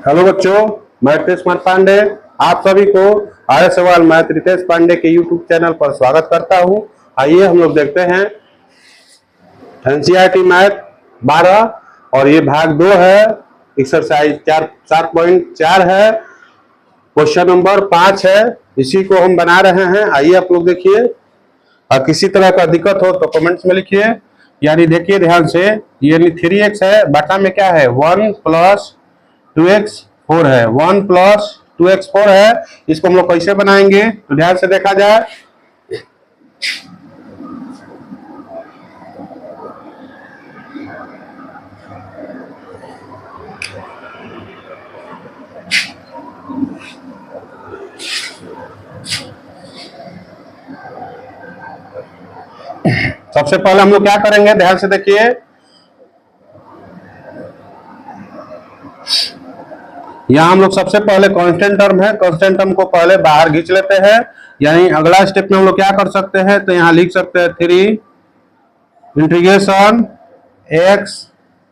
Hello बच्चों, मैं रितेश कुमार पांडे आप सभी को आर्य सवाल मैथ रितेश पांडे के यूट्यूब चैनल पर स्वागत करता हूं। आइए हम लोग देखते हैं एनसीईआरटी मैथ 12 और ये भाग 2 है। एक्सरसाइज 7.4 है, क्वेश्चन नंबर 5 है। इसी को हम बना रहे हैं। आइए आप लोग देखिए, और किसी तरह का दिक्कत हो तो कमेंट्स में लिखिए। यानी देखिए ध्यान से, ये 3x है, बटा में क्या है 1 प्लस 2x4 है। 1 प्लस 2x4 है। इसको हम लोग कैसे बनाएंगे तो ध्यान से देखा जाए। सबसे पहले हम लोग क्या करेंगे, ध्यान से देखिए। यहां हम लोग सबसे पहले कांस्टेंट टर्म है, कांस्टेंट टर्म को पहले बाहर खींच लेते हैं। यानी अगला स्टेप में हम लोग क्या कर सकते हैं तो यहां लिख सकते हैं 3 integration x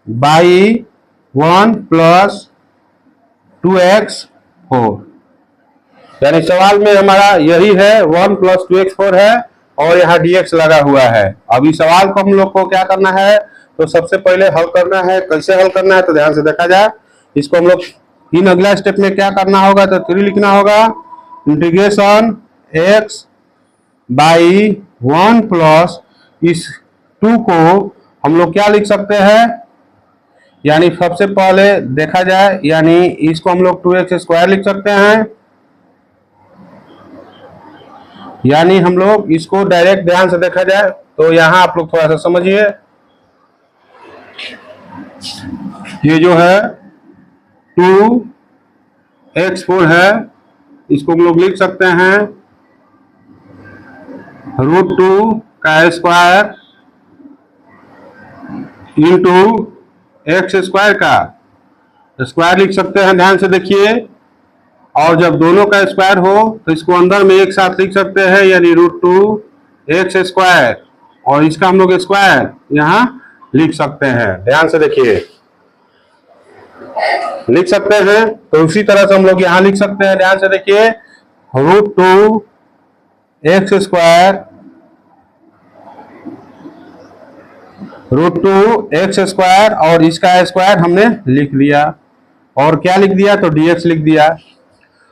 by 1 plus 2x4। यानी सवाल में हमारा यही है 1 प्लस 2x4 है और यहाँ dx लगा हुआ है। अभी सवाल को हम लोग को क्या करना है तो सबसे पहले हल करना है। कैसे हल करना है तो ध्यान से देखा जाए। इसको हम लोग इन अगला स्टेप में क्या करना होगा तो 3 लिखना होगा इंटीग्रेशन x बाई 1 प्लस इस 2 को हम लोग क्या लिख सकते हैं। यानी सबसे पहले देखा जाए, यानी इसको हम लोग 2x² लिख सकते हैं। यानी हम लोग इसको डायरेक्ट ध्यान से देखा जाए तो यहां आप लोग थोड़ा सा समझिए। ये जो है 2x4 है, इसको हम लोग लिख सकते हैं √2 का स्क्वायर इंटू x² का स्क्वायर लिख सकते हैं। ध्यान से देखिए, और जब दोनों का स्क्वायर हो तो इसको अंदर में एक साथ लिख सकते हैं, यानी √2 x², और इसका हम लोग स्क्वायर यहां लिख सकते हैं। ध्यान से देखिए, लिख सकते हैं। तो उसी तरह से हम लोग यहां लिख सकते हैं। ध्यान से देखिए, √2 x² और इसका स्क्वायर हमने लिख दिया, और क्या लिख दिया तो dx लिख दिया।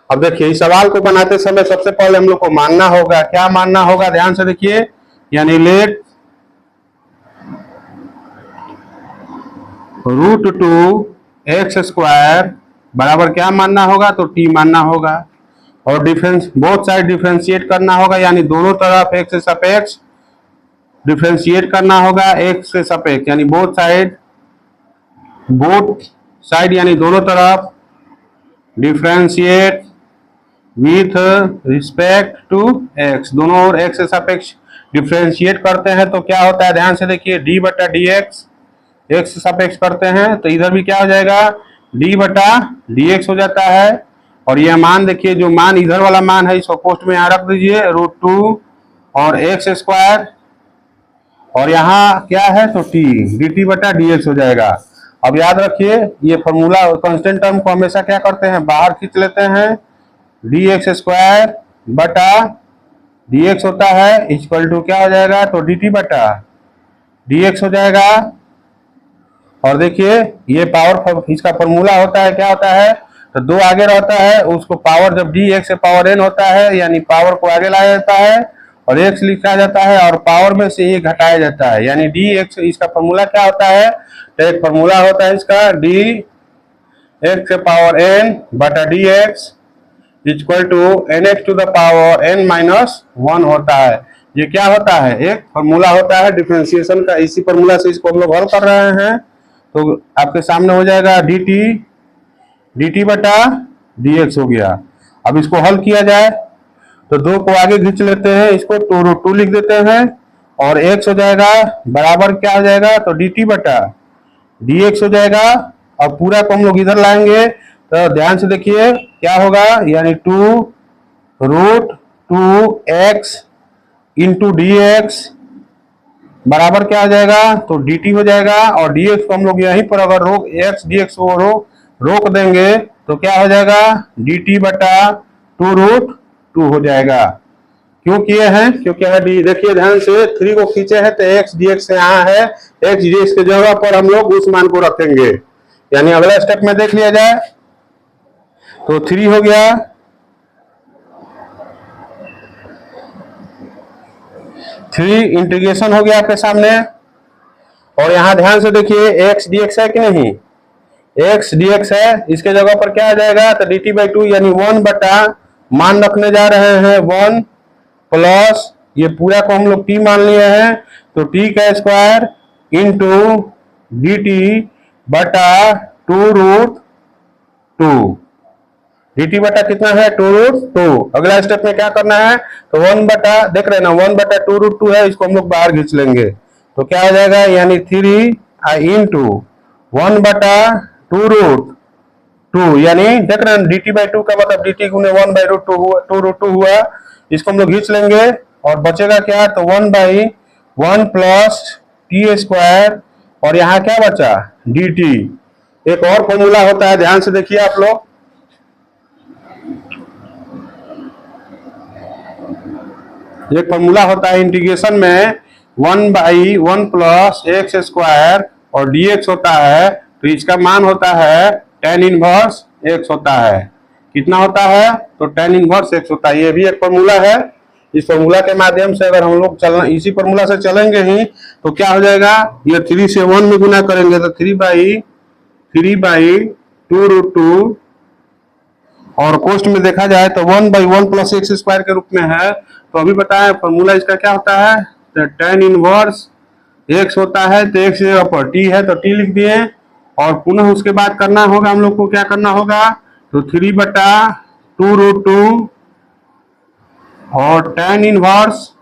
अब देखिए, इस सवाल को बनाते समय सबसे पहले हम लोग को मानना होगा, क्या मानना होगा ध्यान से देखिए। यानी लेट √2 x² बराबर क्या मानना होगा तो t मानना होगा, और बोथ साइड डिफरेंशिएट करना होगा। यानी दोनों तरफ x से सापेक्ष डिफरेंशिएट करना होगा, x से सापेक्ष, यानी बोथ साइड यानी दोनों तरफ differentiate with respect to x। दोनों ओर x से सापेक्ष डिफरेंशिएट करते हैं तो क्या होता है ध्यान से देखिए, d बटा dx। x से सापेक्ष करते हैं तो इधर भी क्या हो जाएगा d बटा dx हो जाता है। और यह मान देखिए, जो मान इधर वाला मान है इसको पोस्ट में यहाँ रख दीजिए, √2 और x², और यहाँ क्या है तो t, dt बटा dx हो जाएगा। अब याद रखिए, ये फॉर्मूला कांस्टेंट टर्म को हमेशा क्या करते हैं बाहर खींच लेते हैं। dx² बटा dx होता है इक्वल टू क्या हो जाएगा तो dt बटा dx हो जाएगा। और देखिए, ये पावर इसका फॉर्मूला होता है, क्या होता है तो 2 आगे रहता है, उसको पावर जब dx से पावर n होता है, यानी पावर को आगे लाया जाता है और x लिखा जाता है, और पावर में से ये घटाया जाता है। यानी dx, इसका फॉर्मूला क्या होता है तो एक फॉर्मूला होता है इसका dx से पावर n बटा dx equal to nx to the power n minus 1 होता है। ये क्या होता है, एक फॉर्मूला होता है डिफरेंशिएशन का। इसी फॉर्मूला से इसको हम लोग हल कर रहे हैं। तो आपके सामने हो जाएगा dt बटा dx हो गया। अब इसको हल किया जाए तो 2 को आगे खींच लेते हैं, इसको 2 लिख देते हैं, और x हो जाएगा बराबर क्या हो जाएगा तो dt बटा dx हो जाएगा। और पूरा को हम लोग इधर लाएंगे तो ध्यान से देखिए क्या होगा, यानी 2√2x इंटू dx बराबर क्या हो जाएगा तो dt हो जाएगा। और dx को हम लोग यहीं पर अगर x dx को रोक देंगे तो क्या हो जाएगा, डी टी बटा 2√2 हो जाएगा। क्यों किए हैं, क्योंकि यहाँ देखिए ध्यान से 3 को खींचे हैं तो एक्स डी एक्स यहाँ है, एक्स डी एक्स की जगह पर हम लोग उस मान को रखेंगे। यानी अगला स्टेप में देख लिया जाए तो 3 हो गया, 3 इंटीग्रेशन हो गया आपके सामने। और यहां ध्यान से देखिए एक्स डी एक्स है कि नहीं, एक्स डी एक्स है, इसके जगह पर क्या आ जाएगा, तो डी टी बाई 2 यानी 1 बटा मान रखने जा रहे हैं 1 प्लस ये पूरा को हम लोग टी मान लिए हैं तो टी का स्क्वायर इंटू डी टी बटा 2√2। डी टी बटा कितना है 2√2। अगला स्टेप में क्या करना है, तो 1 बटा देख रहे हैं ना 1 बटा 2√2 है, इसको हम लोग बाहर खींच लेंगे तो क्या हो जाएगा, यानी 3 इंटू 1 बटा 2√2 यानी देख रहे हैं डी टी बाई 2 का मतलब डी टी गुने 1/√2 हुआ, इसको हम लोग खींच लेंगे और बचेगा क्या, तो 1/1 प्लस टी स्क्वायर और यहाँ क्या बचा डी टी। एक और फॉर्मूला होता है, ध्यान से देखिए आप लोग, एक फॉर्मूला होता है इंटीग्रेशन में 1/1 प्लस एक्स स्क्वायर और dx होता है तो इसका मान होता है tan इनवर्स x होता है। कितना होता है, तो tan इनवर्स x होता है। ये भी एक फॉर्मूला है, इस फॉर्मूला के माध्यम से अगर हम लोग चलना इसी फॉर्मूला से चलेंगे ही तो क्या हो जाएगा, ये 3 से 1 में गुना करेंगे तो 3/2√2 और कोष्ट में देखा जाए तो 1/1 प्लस एक्स स्क्वायर के रूप में है। तो अभी बताया फॉर्मूला इसका क्या होता है, तो tan इनवर्स x होता है तो x जगह पर t है तो t लिख दिए और पुनः उसके बाद करना होगा हम लोग को, क्या करना होगा, तो 3/2√2 और tan इनवर्स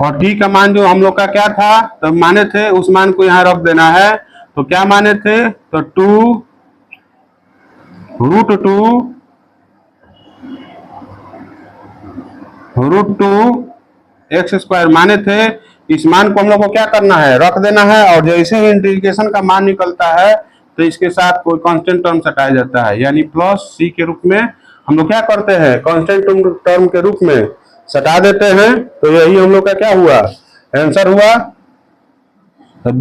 और t का मान जो हम लोग का क्या था, तो माने थे उस मान को यहाँ रख देना है। तो क्या माने थे, तो 2√2 एक्स स्क्वायर माने थे। इस मान को हम लोग को क्या करना है, रख देना है और जैसे ही इंटीग्रेशन का मान निकलता है तो इसके साथ कोई कांस्टेंट टर्म हटाया जाता है, यानी प्लस सी के रूप में हम लोग क्या करते हैं, कांस्टेंट टर्म के रूप में सटा देते हैं। तो यही हम लोग का क्या हुआ, आंसर हुआ। तो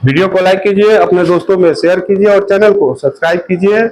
वीडियो को लाइक कीजिए, अपने दोस्तों में शेयर कीजिए और चैनल को सब्सक्राइब कीजिए।